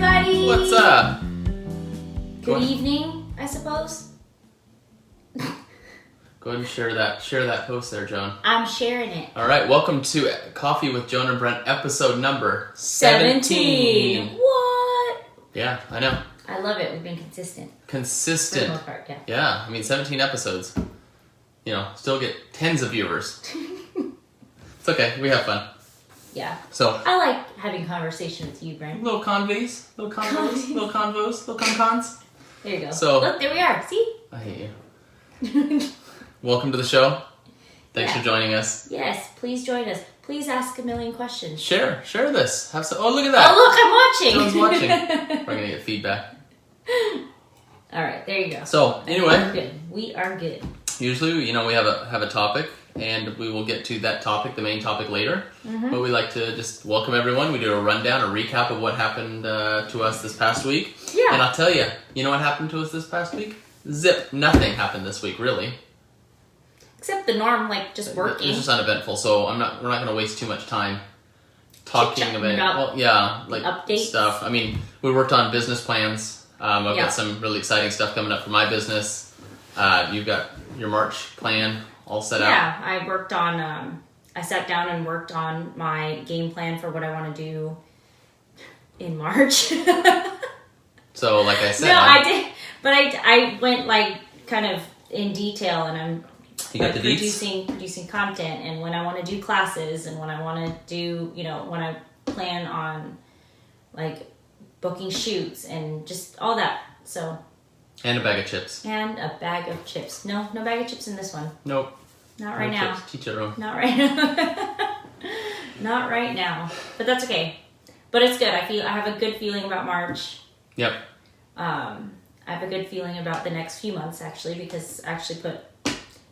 everybody! What's up? Good evening, I suppose. Go ahead and share that post there, Joan. I'm sharing it. All right, welcome to Coffee with Joan and Brent, episode number 17. What? Yeah, I know. I love it. We've been consistent. For the most part, yeah. Yeah, I mean, 17 episodes. You know, still get tens of viewers. It's okay. We have fun. Yeah. So I like having conversation with you, Brent. little convos. There you go. So look, there we are. See? I hate you. Welcome to the show. Thanks for joining us. Yes, please join us. Please ask a million questions. Share this. Have some. Oh, look at that. Oh, look, I'm watching. Joan's watching. We're gonna get feedback. All right, there you go. So anyway, we are good. Usually, you know, we have a topic, and we will get to that topic, the main topic, later. Mm-hmm. But we like to just welcome everyone. We do a rundown, a recap of what happened to us this past week. Yeah. And I'll tell you, you know what happened to us this past week? Zip. Nothing happened this week, really. Except the norm, like just working. It's just uneventful. So we're not going to waste too much time talking about updates. Stuff. I mean, we worked on business plans. I've got some really exciting stuff coming up for my business. You've got your March plan all set out. Yeah, I worked on, I sat down and worked on my game plan for what I want to do in March. So, like I said... No, I did, but I went, like, kind of in detail, and I'm producing content, and when I want to do classes, and when I want to do, you know, when I plan on, like, booking shoots, and just all that, so... And a bag of chips. And a bag of chips. No bag of chips in this one. Nope. Not right now. Chips. Teach your own. Not right now. Not right now. But that's okay. But it's good. I have a good feeling about March. Yep. I have a good feeling about the next few months, actually, because I actually put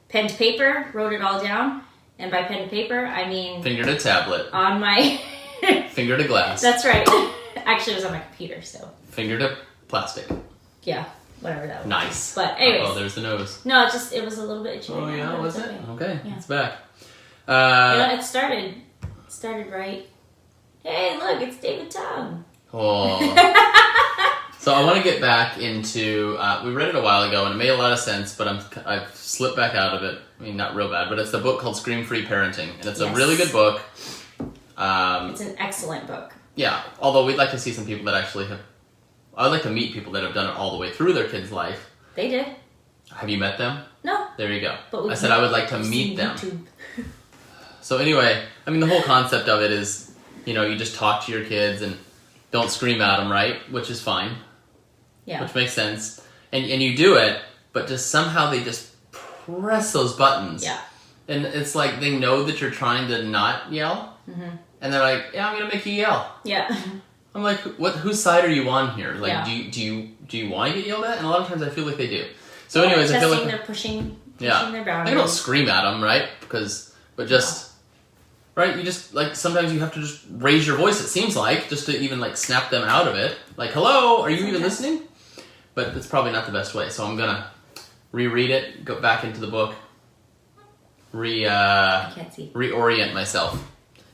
pen to paper, wrote it all down. And by pen to paper, I mean... Finger to tablet. On my... Finger to glass. That's right. Actually, it was on my computer, so... Finger to plastic. Yeah. Whatever that was. Nice. But anyways. Oh, there's the nose. No, it was a little bit itchy. Oh, yeah? Was it? Okay. Yeah. It's back. It started right. Hey, look, it's David Tong. Oh. So I want to get back into, we read it a while ago and it made a lot of sense, but I've slipped back out of it. I mean, not real bad, but it's the book called Scream-Free Parenting. And it's a really good book. It's an excellent book. Yeah. Although we'd like to see some people that actually have, I'd like to meet people that have done it all the way through their kid's life. They did. Have you met them? No. There you go. But I said I would like to meet them. YouTube. So anyway, I mean, the whole concept of it is, you know, you just talk to your kids and don't scream at them, right? Which is fine. Yeah. Which makes sense. And you do it, but just somehow they just press those buttons. Yeah. And it's like they know that you're trying to not yell. Mm-hmm. And they're like, yeah, I'm going to make you yell. Yeah. I'm like, whose side are you on here? Like, yeah. do you want to get yelled at? And a lot of times I feel like they do. So anyways, I feel like... they're pushing their boundaries. I don't scream at them, right? But just... Right? You just, like, sometimes you have to just raise your voice, it seems like, just to even, like, snap them out of it. Like, hello, are you even listening? But that's probably not the best way. So I'm going to reread it, go back into the book, I can't see. reorient myself.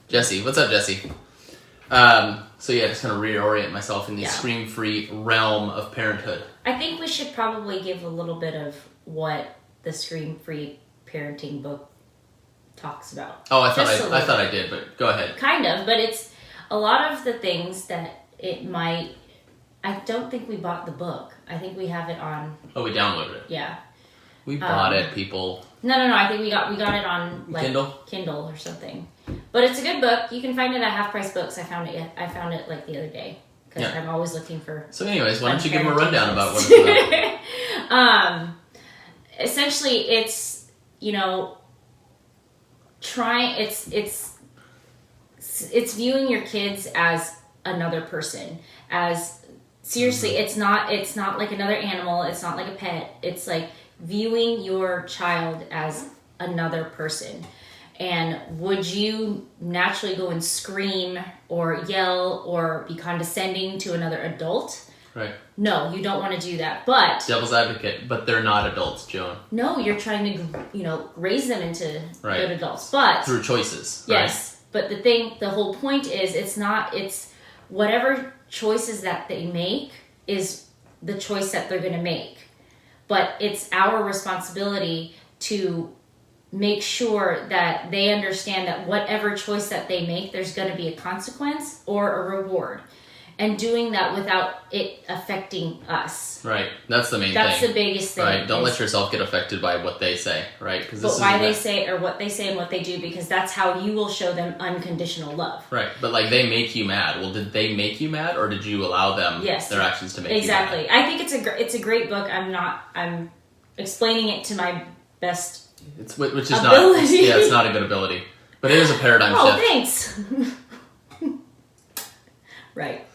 Jesse. What's up, Jesse? So yeah, just kind of reorient myself in the scream-free realm of parenthood. I think we should probably give a little bit of what the scream-free parenting book talks about. Oh, I thought I did, but go ahead. Kind of, but it's a lot of the things that it might... I don't think we bought the book. I think we have it on... Oh, we downloaded it. Yeah. We bought it, people. No. I think we got it on like Kindle or something. But it's a good book. You can find it at Half Price Books. I found it like the other day because I'm always looking for. So, anyways, why don't you give them a rundown about what it's about? Essentially, it's it's viewing your kids as another person. As seriously, it's not like another animal. It's not like a pet. It's like viewing your child as another person. And would you naturally go and scream or yell or be condescending to another adult? Right. No, you don't want to do that. But devil's advocate, but they're not adults, Joan. No, you're trying to, raise them into good adults. But through choices. Yes. Right? But the whole point is it's whatever choices that they make is the choice that they're going to make. But it's our responsibility to make sure that they understand that whatever choice that they make, there's going to be a consequence or a reward. And doing that without it affecting us. Right. That's the main That's thing. the biggest thing. Right. Don't let yourself get affected by what they say, right? But why they say, or what they say and what they do, because that's how you will show them unconditional love. Right. But like they make you mad. Well, did they make you mad, or did you allow them their actions to make you mad? Exactly. I think it's a great book. I'm explaining it to my best which is ability. it's not a good ability. But it is a paradigm shift. Oh, thanks. Right.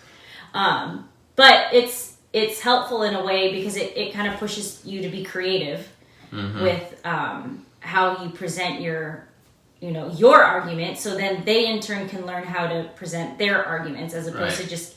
But it's helpful in a way because it kind of pushes you to be creative with how you present your argument. So then they in turn can learn how to present their arguments as opposed to just,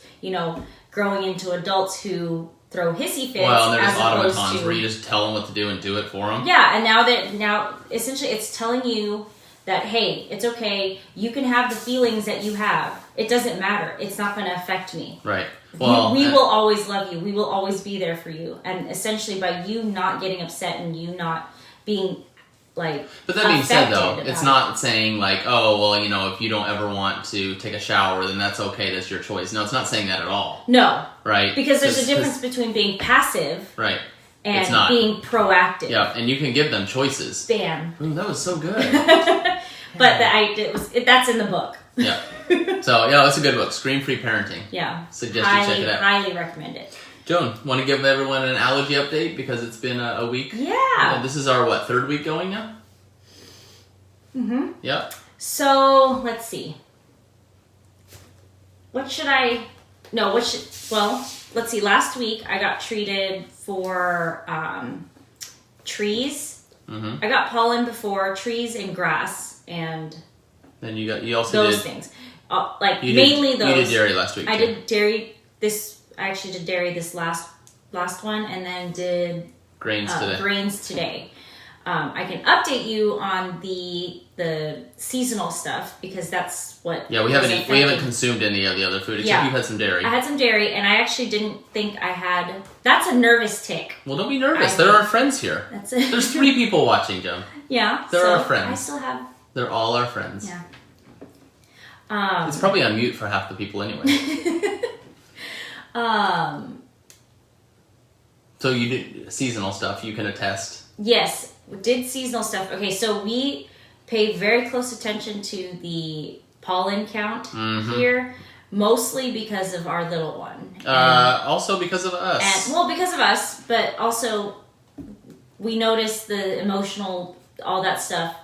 growing into adults who throw hissy fits. Well, and they're just as opposed automatons to, where you just tell them what to do and do it for them. Yeah, and now essentially it's telling you that, hey, it's okay. You can have the feelings that you have. It doesn't matter. It's not going to affect me. Right. Well, we will always love you. We will always be there for you. And essentially by you not getting upset and you not being like but that being said, though, it's not saying like, oh, well, if you don't ever want to take a shower, then that's okay. That's your choice. No, it's not saying that at all. No. Right. Because there's a difference between being passive. Right. And being proactive. Yeah, and you can give them choices. Bam. Ooh, that was so good. But that's in the book. Yeah. So, yeah, it's a good book. Scream-free parenting. Yeah. Suggest you check it out. Highly recommend it. Joan, want to give everyone an allergy update because it's been a week? Yeah. This is our, third week going now? Mm-hmm. Yep. So, let's see. let's see. Last week I got treated for trees. Mm-hmm. I got pollen before, trees and grass, and then you also those did things. Mainly those. You did dairy last week. I did dairy I actually did dairy this last one, and then did grains today. I can update you on the seasonal stuff because that's what. Yeah, we haven't consumed any of the other food except you had some dairy. I had some dairy, and I actually didn't think I had. That's a nervous tick. Well, don't be nervous. There are friends here. There's 3 people watching, Joan. Yeah, they're our friends. I still have. They're all our friends. Yeah. It's probably on mute for half the people anyway. So you did seasonal stuff. You can attest. Yes, we did seasonal stuff. Okay, so we pay very close attention to the pollen count here, mostly because of our little one. Also because of us. Because of us, but also we notice the emotional, all that stuff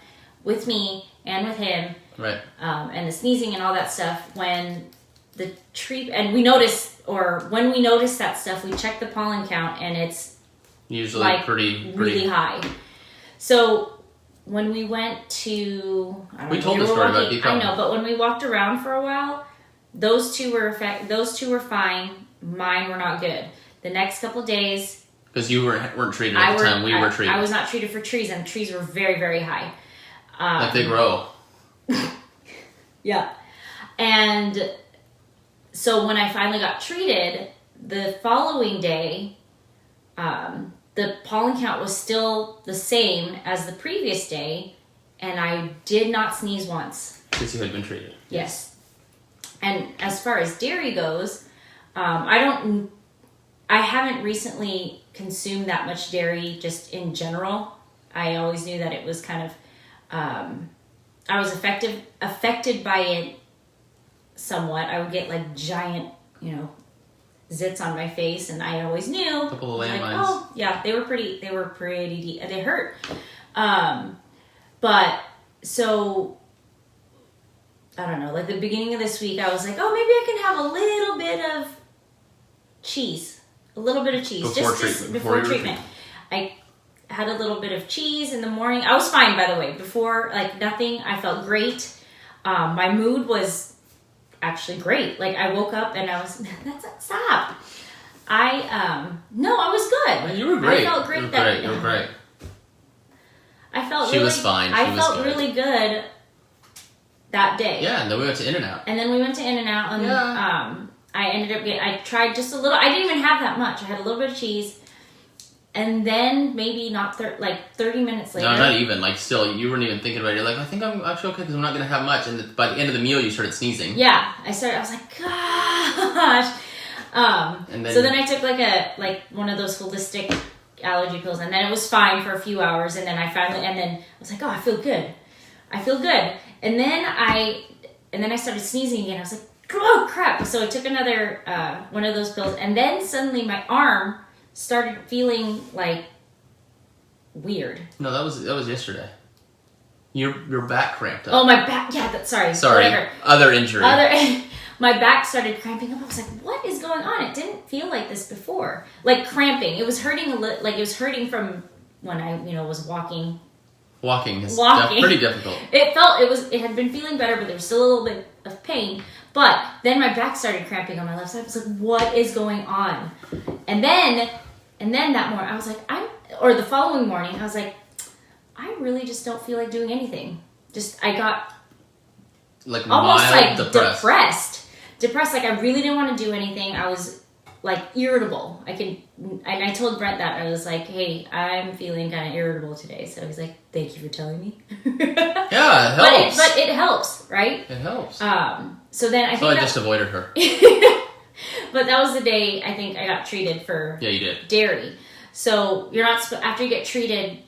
with me and with him. Right. And the sneezing and all that stuff when the tree, and when we notice that stuff, we check the pollen count and it's usually pretty really high. So when we went to, we told the story about Deep. I know, but when we walked around for a while, those two were fine. Mine were not good. The next couple days, because you weren't treated at the time we were treated. I was not treated for trees, and trees were very, very high. Like they grow. Yeah. And so when I finally got treated, the following day, the pollen count was still the same as the previous day, and I did not sneeze once. Because you had been treated. Yes. And as far as dairy goes, I haven't recently consumed that much dairy just in general. I always knew that it was kind of, I was affected by it somewhat. I would get like giant, zits on my face, and I always knew. A couple of landmines. Oh, yeah, they were pretty deep. They hurt. But so I don't know. Like the beginning of this week, I was like, oh, maybe I can have a little bit of cheese, before treatment. I had a little bit of cheese in the morning. I was fine, by the way. Before, nothing. I felt great. My mood was actually great. Like I woke up and I was, stop. I was good. You were great. I felt great. You were great. I felt she was fine. I felt really good that day. Yeah, and then we went to In-N-Out. And I ended up I tried just a little. I didn't even have that much. I had a little bit of cheese. And then maybe not 30 minutes later. No, not even. Like, still, you weren't even thinking about it. You're like, I think I'm actually okay because I'm not going to have much. And by the end of the meal, you started sneezing. Yeah. I was like, gosh. So then I took like one of those holistic allergy pills. And then it was fine for a few hours. And then I was like, oh, I feel good. And then I started sneezing again. I was like, oh, crap. So I took another one of those pills. And then suddenly my arm started feeling like weird. No, that was yesterday. Your back cramped up. Oh, my back. Yeah, sorry. Sorry. Other injury. My back started cramping up. I was like, what is going on? It didn't feel like this before. Like cramping. It was hurting it was hurting from when I, was walking. Walking is pretty difficult. It had been feeling better, but there was still a little bit of pain. But then my back started cramping on my left side. I was like, what is going on? And then that morning, I was like, the following morning, I was like, I really just don't feel like doing anything. I got like almost like depressed. Depressed, like I really didn't want to do anything. I was like irritable. And I told Brent that. I was like, hey, I'm feeling kind of irritable today. So he's like, thank you for telling me. Yeah, it helps. But it helps, right? It helps. So then I just avoided her. But that was the day I think I got treated for dairy. So you're not after you get treated,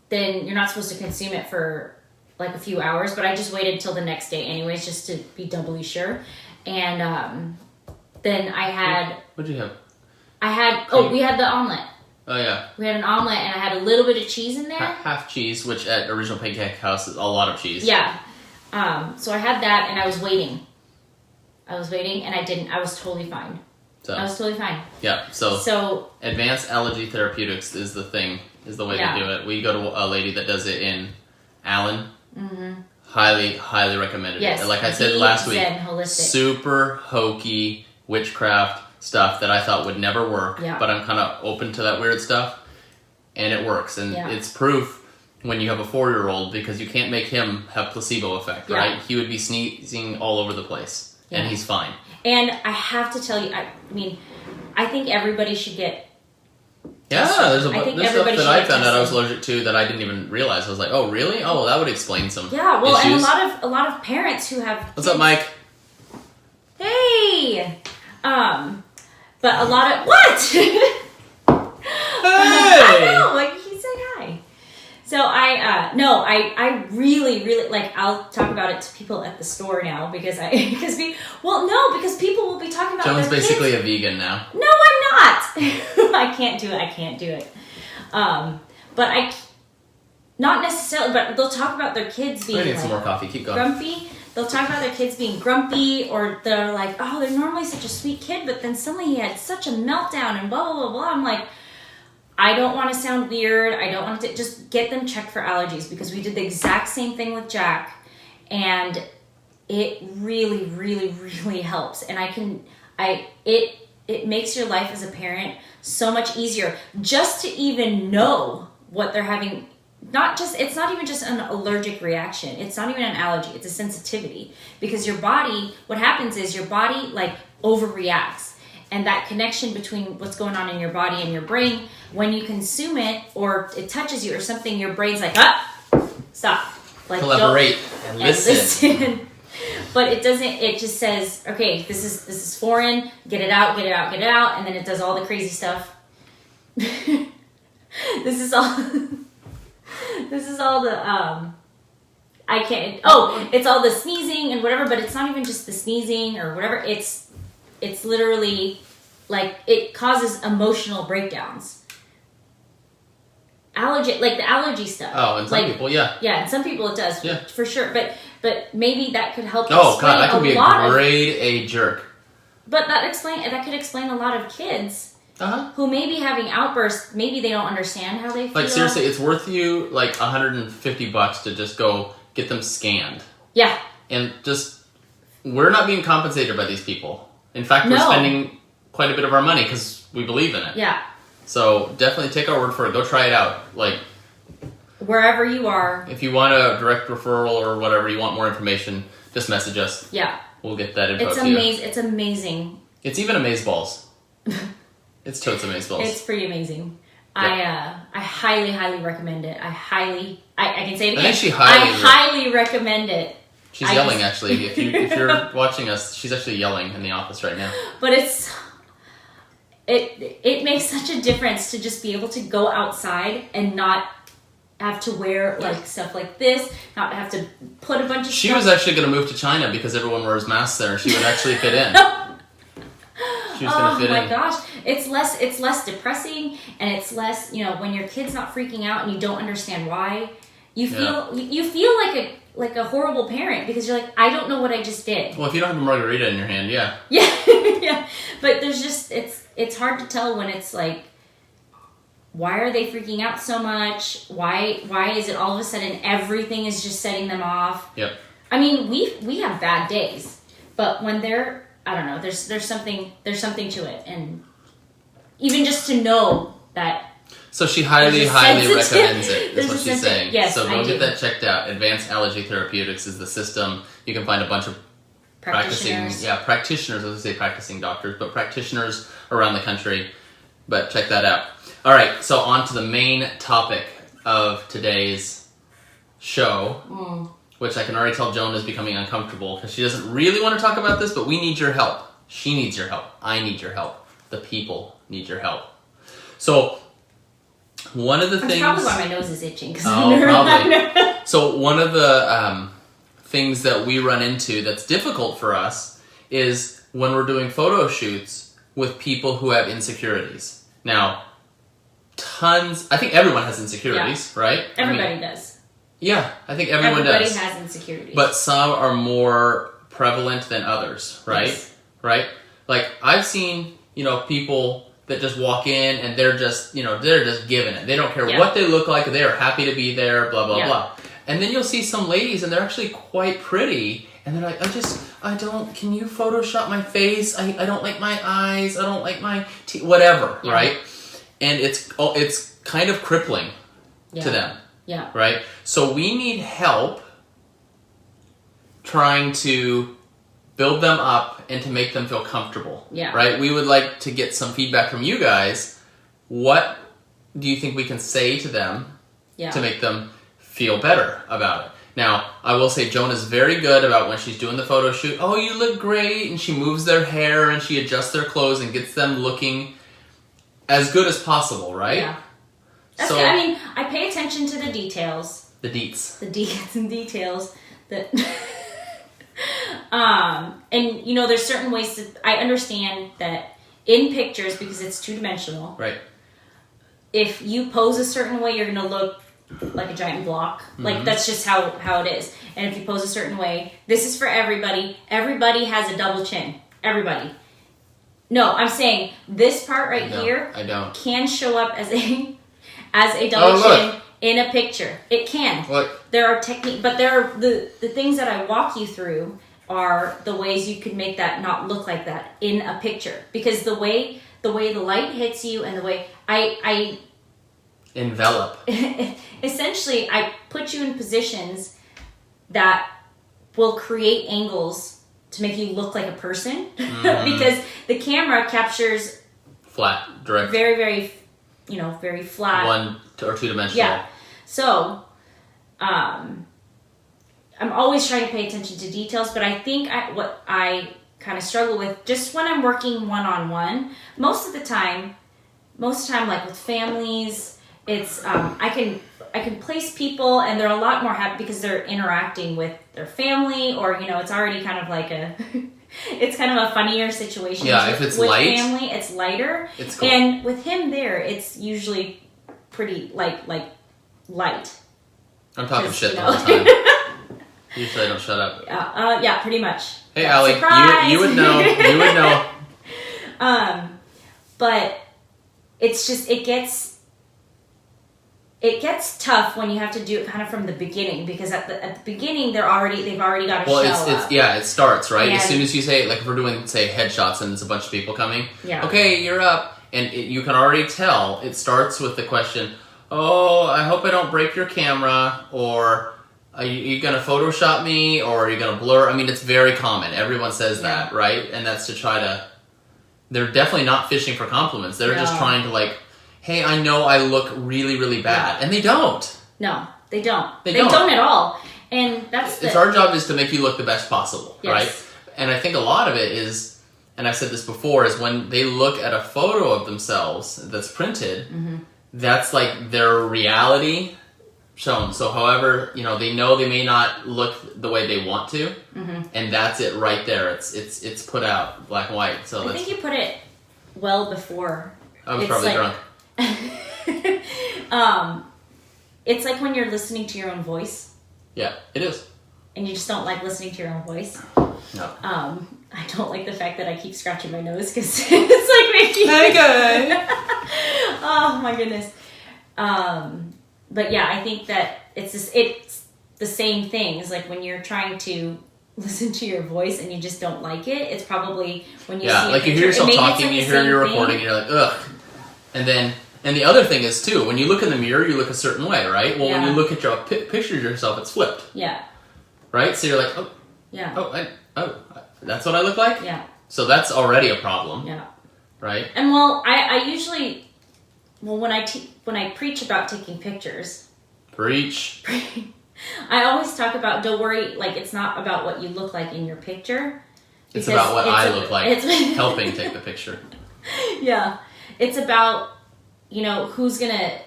then you're not supposed to consume it for like a few hours. But I just waited till the next day, anyways, just to be doubly sure. And then I had. What'd you have? We had the omelet. Oh yeah. We had an omelet, and I had a little bit of cheese in there. Half cheese, which at Original Pancake House is a lot of cheese. Yeah. So I had that, and I was waiting, and I was totally fine. I was totally fine. Yeah. So advanced allergy therapeutics is the way to do it. We go to a lady that does it in Allen. Mm-hmm. Highly, highly recommended. Yes. It. Like I said last week, holistic. Super hokey witchcraft stuff that I thought would never work. Yeah. But I'm kind of open to that weird stuff, and it works. And it's proof when you have a 4-year-old, because you can't make him have placebo effect, right? He would be sneezing all over the place, and he's fine. And I have to tell you, I think everybody should get. Yeah, there's stuff that I found out I was allergic to that I didn't even realize. I was like, oh, really? Oh, well, that would explain some issues. And a lot of parents who have. What's up, Mike? Hey, but a lot of what? Hey! I know, like he said hi. So I really, really, like, I'll talk about it to people at the store now because people will be talking about Joan's their basically kids. a vegan now. No, I'm not. I can't do it. But not necessarily, but they'll talk about their kids being I need some more coffee. Keep going. grumpy. They'll talk about their kids being grumpy, or they're like, oh, they're normally such a sweet kid, but then suddenly he had such a meltdown and blah, blah, blah, blah. I'm like, I don't want to sound weird. I don't want to just get them checked for allergies, because we did the exact same thing with Jack, and it really, really, really helps. And it makes your life as a parent so much easier just to even know what they're having. It's not even just an allergic reaction. It's not even an allergy. It's a sensitivity, because your body, what happens is your body like overreacts, and that connection between what's going on in your body and your brain, when you consume it or it touches you or something, your brain's like, stop. Like, collaborate and listen. But it doesn't, it just says, okay, this is foreign, get it out, and then it does all the crazy stuff. This is all the, it's all the sneezing and whatever, but it's not even just the sneezing or whatever, it's literally, like, it causes emotional breakdowns. The allergy stuff. Oh, and some people, yeah. Yeah, and some people it does, for sure. But maybe that could help. Oh God, that could be a grade A jerk. But that could explain a lot of kids who may be having outbursts. Maybe they don't understand how they feel. Like, seriously, it's worth you like $150 to just go get them scanned. Yeah. And we're not being compensated by these people. In fact, we're spending quite a bit of our money because we believe in it. Yeah. So definitely take our word for it. Go try it out. Like, wherever you are. If you want a direct referral or whatever, you want more information, just message us. Yeah. we'll get that info It's to you. It's amazing. It's even Amazeballs. It's totes Amazeballs. It's pretty amazing. Yep. I highly recommend it. I can say it again. I think she highly recommend it. She's yelling actually. If you're watching us, she's actually yelling in the office right now. But it makes such a difference to just be able to go outside and not have to wear like stuff like this, not have to put a bunch of She stuff. was actually going to move to China because everyone wears masks there and she would actually fit in. She was going to fit in. Oh my gosh, it's less depressing, and it's less, when your kid's not freaking out and you don't understand why, you feel like a horrible parent because you're like, I don't know what I just did. Well, if you don't have a margarita in your hand, yeah. Yeah. But there's just it's hard to tell when it's like, why are they freaking out so much? Why is it all of a sudden everything is just setting them off? Yep. I mean, we have bad days, but when they're, I don't know, there's something to it, and even just to know that. So she highly recommends it, is what she's saying. Yes, so go get that checked out. Advanced Allergy Therapeutics is the system. You can find a bunch of practicing doctors, but practitioners around the country. But check that out. All right, so on to the main topic of today's show, which I can already tell Joan is becoming uncomfortable because she doesn't really want to talk about this, but we need your help. She needs your help. I need your help. The people need your help. So one of the things... That's probably why my nose is itching. Probably. So one of the things that we run into that's difficult for us is when we're doing photo shoots with people who have insecurities. Now, I think everyone has insecurities, right? Everybody does. Yeah, I think everybody has insecurities. But some are more prevalent than others, right? Yes. Right? Like, I've seen, people that just walk in and they're just giving it. They don't care what they look like. They are happy to be there, blah, blah, blah. And then you'll see some ladies and they're actually quite pretty. And they're like, can you Photoshop my face? I don't like my eyes. I don't like my teeth, whatever, right? And it's kind of crippling to them. Yeah. Right? So we need help trying to build them up and to make them feel comfortable. Yeah. Right? We would like to get some feedback from you guys. What do you think we can say to them to make them feel better about it? Now, I will say Joan is very good about when she's doing the photo shoot. Oh, you look great. And she moves their hair and she adjusts their clothes and gets them looking as good as possible, right? Yeah. That's good. I mean, I pay attention to the details. The deets. The deets and details. And there's certain ways I understand that in pictures, because it's two-dimensional. Right. If you pose a certain way, you're going to look like a giant block. Mm-hmm. Like, that's just how it is. And if you pose a certain way, this is for everybody. Everybody has a double chin. Everybody. No, I'm saying this part here can show up as a double chin in a picture. It can. Look. There are techniques, but there are the things that I walk you through are the ways you could make that not look like that in a picture. Because the way the light hits you and the way I envelop. Essentially, I put you in positions that will create angles to make you look like a person. Mm-hmm. Because the camera captures flat, direct. Very, very, very flat. 1 or 2 dimensional. Yeah. So, I'm always trying to pay attention to details, but I think what I kind of struggle with, just when I'm working one-on-one, most of the time, like with families, it's, I can place people and they're a lot more happy because they're interacting with their family, or, it's already kind of like it's kind of a funnier situation. Yeah, if it's with light. Family, it's lighter. It's cool. And with him there, it's usually pretty, light. I'm talking shit the whole time. Usually I don't shut up. Yeah, pretty much. Hey, Allie, you would know. You would know. But it's just, it gets tough when you have to do it kind of from the beginning, because at the beginning they've already got a shell up. It starts, right? And as soon as you say, like if we're doing, say, headshots and there's a bunch of people coming. Yeah. Okay, you're up. And you can already tell it starts with the question, oh, I hope I don't break your camera, or are you going to Photoshop me or are you going to blur? I mean, it's very common. Everyone says that, right? And that's to try to... They're definitely not fishing for compliments. They're just trying to like, hey, I know I look really, really bad. Yeah. And they don't. No, they don't. They don't at all. And that's It's our job is to make you look the best possible, right? And I think a lot of it is, and I've said this before, is when they look at a photo of themselves that's printed, that's like their reality shown. So however, they know they may not look the way they want to, and that's it right there. It's put out black and white. So I think you put it well before. I was probably drunk. It's like when you're listening to your own voice. Yeah, it is. And you just don't like listening to your own voice. No. I don't like the fact that I keep scratching my nose because it's like making... Hey, guy! Oh, my goodness. But yeah, I think that it's the same thing. It's like when you're trying to listen to your voice and you just don't like it, it's probably when you see like you hear yourself talking, you hear your recording, and you're like, ugh. And the other thing is, too, when you look in the mirror, you look a certain way, right? Well, when you look at your picture of yourself, it's flipped. Yeah. Right? So you're like, oh. Yeah. That's what I look like? Yeah. So that's already a problem. Yeah. Right? And I usually, when I preach about taking pictures. Preach. I always talk about, don't worry, like it's not about what you look like in your picture. It's about what I look like helping take the picture. Yeah. It's about, who's in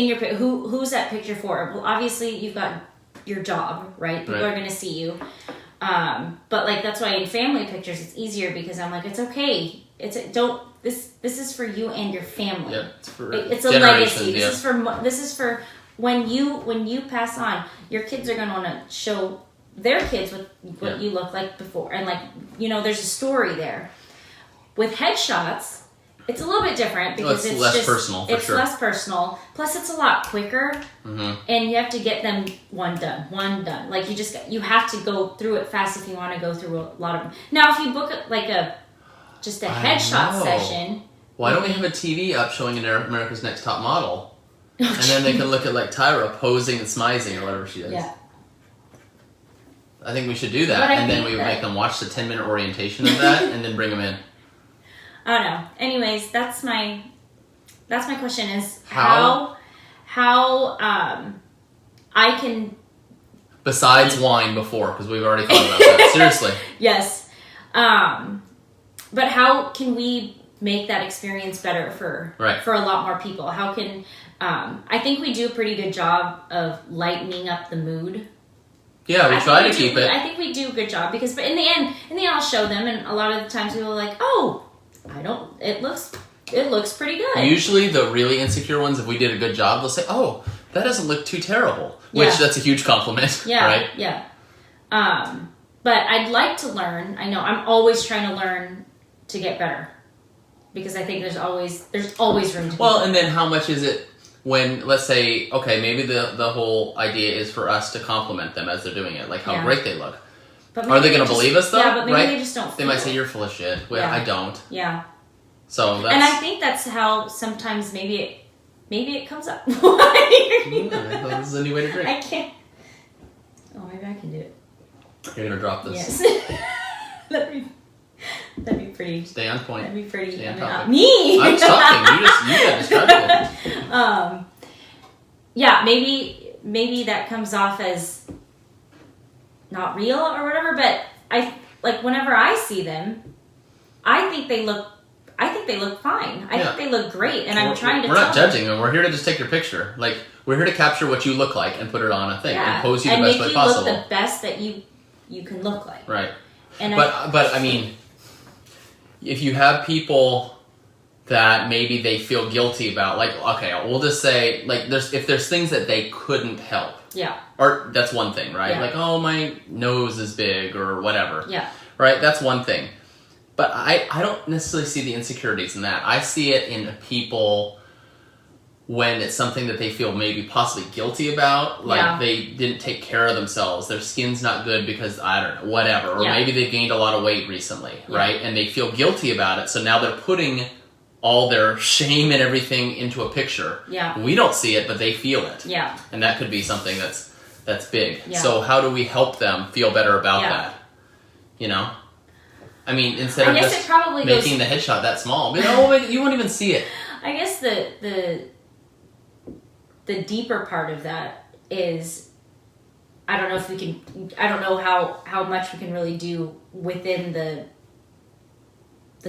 your who's that picture for? Well, obviously you've got your job, right? People are going to see you. But like that's why in family pictures it's easier because I'm like, it's okay. This is for you and your family. Yeah, it's a legacy. This is for when you pass on, your kids are going to want to show their kids what you look like before, and like there's a story there. With headshots, it's a little bit different because it's less just, personal. It's less personal. Plus, it's a lot quicker, and you have to get them one done. Like you have to go through it fast if you want to go through a lot of them. Now, if you book like a headshot session, why don't we have a TV up showing America's Next Top Model, and then they can look at like Tyra posing and smizing or whatever she does. Yeah. I think we should do that, and then we would make them watch the 10-minute orientation of that, and then bring them in. I don't know. Anyways, that's my question is how I can... Besides wine before, because we've already thought about that. Seriously. Yes. But how can we make that experience better for a lot more people? How can... I think we do a pretty good job of lightening up the mood. Yeah, we try to keep it. I think we do a good job but in the end I'll show them, and a lot of the times people are like, oh, it looks pretty good. Usually the really insecure ones, if we did a good job, they'll say, oh, that doesn't look too terrible. Which, that's a huge compliment, right? Yeah. But I'd like to learn. I know I'm always trying to learn to get better. Because I think there's always room to Well, and then how much is it when, let's say, okay, maybe the whole idea is for us to compliment them as they're doing it, like how great they look. But are they going to believe us, though? Yeah, but maybe they just don't They might say, you're full of shit. Well, I don't. Yeah. So that's... And I think that's how sometimes maybe it comes up. I thought this is a new way to drink. I can't... Oh, maybe I can do it. You're going to drop this. Yes. That'd be pretty... Stay on point. That'd be pretty... Stay on topic. Me! I'm talking. You got distracted. Yeah, maybe that comes off as not real or whatever, but whenever I see them, I think they look fine. I think they look great, and I'm trying to We're not judging them. We're here to just take your picture. Like, we're here to capture what you look like and put it on a thing and pose you the best way possible. And make you look the best that you can look like. Right. And but I mean, if you have people that maybe they feel guilty about, like, okay, we'll just say, like, if there's things that they couldn't help. Yeah. Or that's one thing, right? Yeah. Like, oh, my nose is big or whatever. Yeah. Right? That's one thing. But I don't necessarily see the insecurities in that. I see it in people when it's something that they feel maybe possibly guilty about. Like they didn't take care of themselves. Their skin's not good because, I don't know, whatever. Or maybe they've gained a lot of weight recently, right? And they feel guilty about it. So now they're putting all their shame and everything into a picture. Yeah. We don't see it, but they feel it. Yeah. And that could be something that's big. Yeah. So how do we help them feel better about that? You know? I mean, instead of just making the headshot that small, you won't even see it. I guess the deeper part of that is, I don't know how much we can really do within the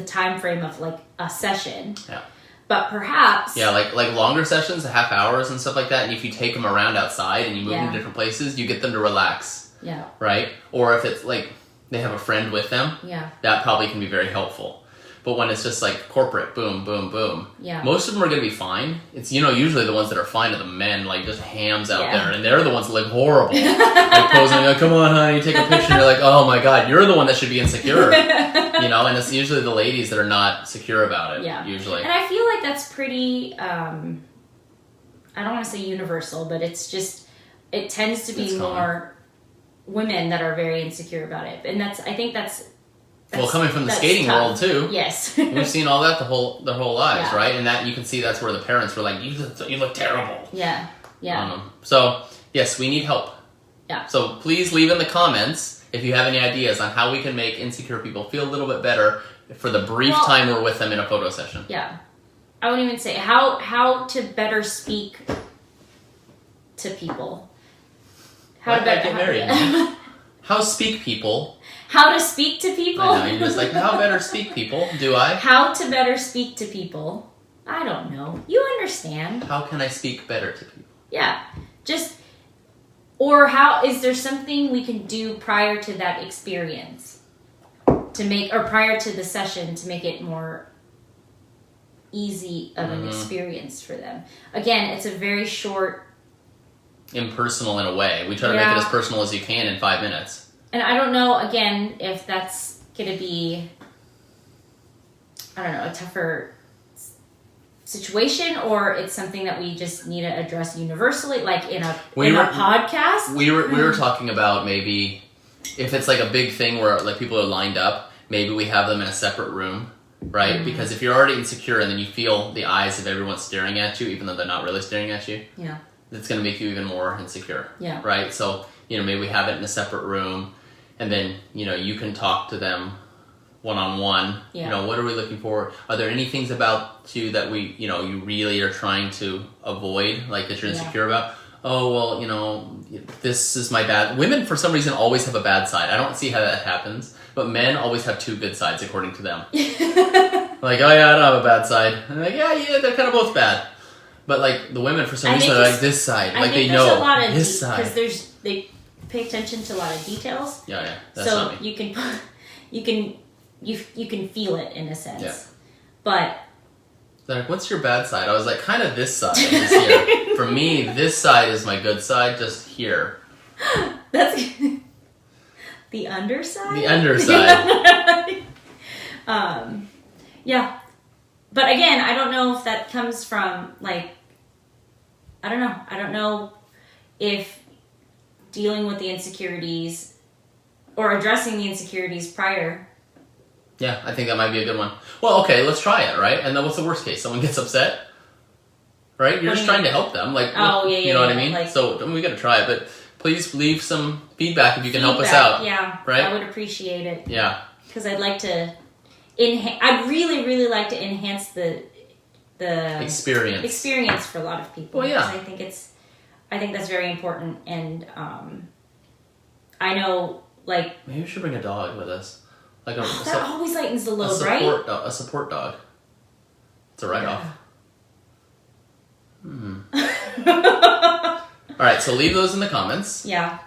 time frame of like a session. Yeah. But perhaps... Yeah, like longer sessions, half hours and stuff like that, and if you take them around outside and you move them to different places, you get them to relax. Yeah. Right? Or if it's like they have a friend with them, that probably can be very helpful. But when it's just like corporate, boom, boom, boom, most of them are going to be fine. It's, usually the ones that are fine are the men, like just hams out there, and they're the ones that look horrible. Like posing, like, come on, honey, take a picture, and you're like, oh my god, you're the one that should be insecure. And it's usually the ladies that are not secure about it, usually. And I feel like that's pretty, I don't want to say universal, but it's just, it tends to be more women that are very insecure about it. And I think that's well, coming from the skating world too. Yes. We've seen all that their whole lives, right? And that you can see that's where the parents were like, you look terrible. Yeah. Yeah. So, yes, we need help. Yeah. So please leave in the comments if you have any ideas on how we can make insecure people feel a little bit better for the brief time we're with them in a photo session. Yeah. I wouldn't even say how to better speak to people. How to better get married. How speak people. How to speak to people? I know, you're just like, how better speak people? Do I? How to better speak to people? I don't know. You understand. How can I speak better to people? Yeah. Is there something we can do prior to that experience prior to the session to make it more easy of an experience for them? Again, it's a very short... Impersonal in a way. We try to make it as personal as you can in 5 minutes. And I don't know, again, if that's going to be, I don't know, a tougher situation, or it's something that we just need to address universally, like in a podcast. We were talking about maybe if it's like a big thing where like people are lined up, maybe we have them in a separate room, right? Mm-hmm. Because if you're already insecure and then you feel the eyes of everyone staring at you, even though they're not really staring at you, it's going to make you even more insecure, right? So, maybe we have it in a separate room. And then, you can talk to them one-on-one. Yeah. What are we looking for? Are there any things about you that you really are trying to avoid, like that you're insecure about? Oh, well, this is my bad. Women, for some reason, always have a bad side. I don't see how that happens. But men always have two good sides, according to them. Like, oh, yeah, I don't have a bad side. And they're like, yeah, they're kind of both bad. But, like, the women, for some reason, are like this side. Like, they know this side. Because they pay attention to a lot of details. Yeah. That's so not me. you can feel it in a sense. Yeah. But they're like, what's your bad side? I was like, kind of this side is here. For me, this side is my good side, just here. That's the underside? The underside. Yeah. But again, I don't know if that comes from, like, I don't know. I don't know if dealing with the insecurities or addressing the insecurities prior. Yeah, I think that might be a good one. Well, okay, let's try it, right? And then what's the worst case? Someone gets upset? Right? You're just trying to help them. Like, you know what I mean? Like, so we got to try it, but please leave some feedback if you can help us out. Yeah, right? I would appreciate it. Yeah. Because I'd like to... I'd really, really like to enhance the experience for a lot of people. Well, yeah. I think that's very important, and I know, like, maybe we should bring a dog with us. Like that always lightens the load, right? A support dog. It's a write-off. All right, so leave those in the comments. Yeah.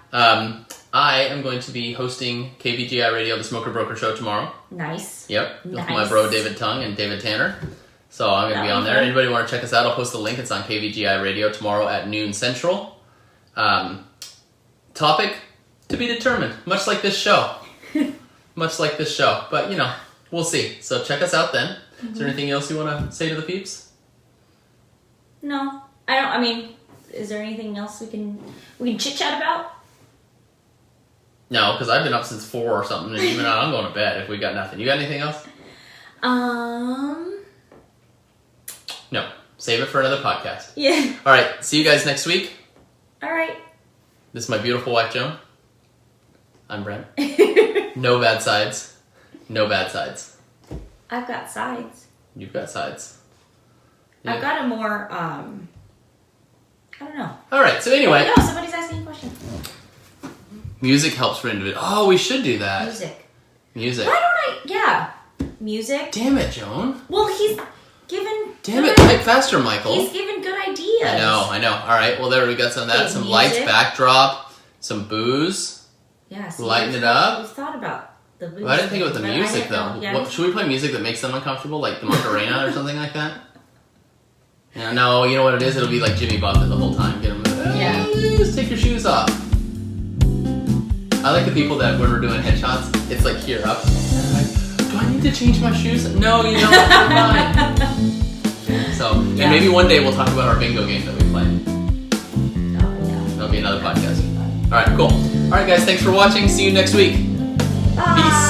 I am going to be hosting KVGI Radio, the Smoker Broker Show tomorrow. Nice. Yep. With my bro David Tung and David Tanner. So I'm going to be on there. Anybody want to check us out? I'll post the link. It's on KVGI Radio tomorrow at noon Central. Topic to be determined, much like this show. But, we'll see. So check us out then. Mm-hmm. Is there anything else you want to say to the peeps? No. I mean, is there anything else we can chit-chat about? No, because I've been up since 4 or something, and even now I'm going to bed if we got nothing. You got anything else? Save it for another podcast. Yeah. All right. See you guys next week. All right. This is my beautiful wife, Joan. I'm Brent. No bad sides. No bad sides. I've got sides. You've got sides. I've got a more, I don't know. All right. So anyway. No, somebody's asking a question. Music helps for individual. Oh, we should do that. Music. Why don't I? Yeah. Music. Damn it, Joan. Well, he's given. Damn it. Type faster, Michael. He's given good ideas. I know. All right. Well, there we got some of that. Okay, some music. lights, backdrop, some booze. Yeah. See, Lighten it up. We've thought about the booze. Well, I didn't think about the but music though. Yeah. What, should we play music that makes them uncomfortable, like the Macarena or something like that? Yeah, no, you know what it is? It'll be like Jimmy Buffett the whole time. Get them, Yeah. Just take your shoes off. I like the people that when we're doing headshots, it's like here up. And I'm like, do I need to change my shoes? No, you don't. You're fine. So, and maybe one day we'll talk about our bingo game that we play. Oh, yeah. That'll be another podcast. All right, cool. All right, guys, thanks for watching. See you next week. Bye. Peace.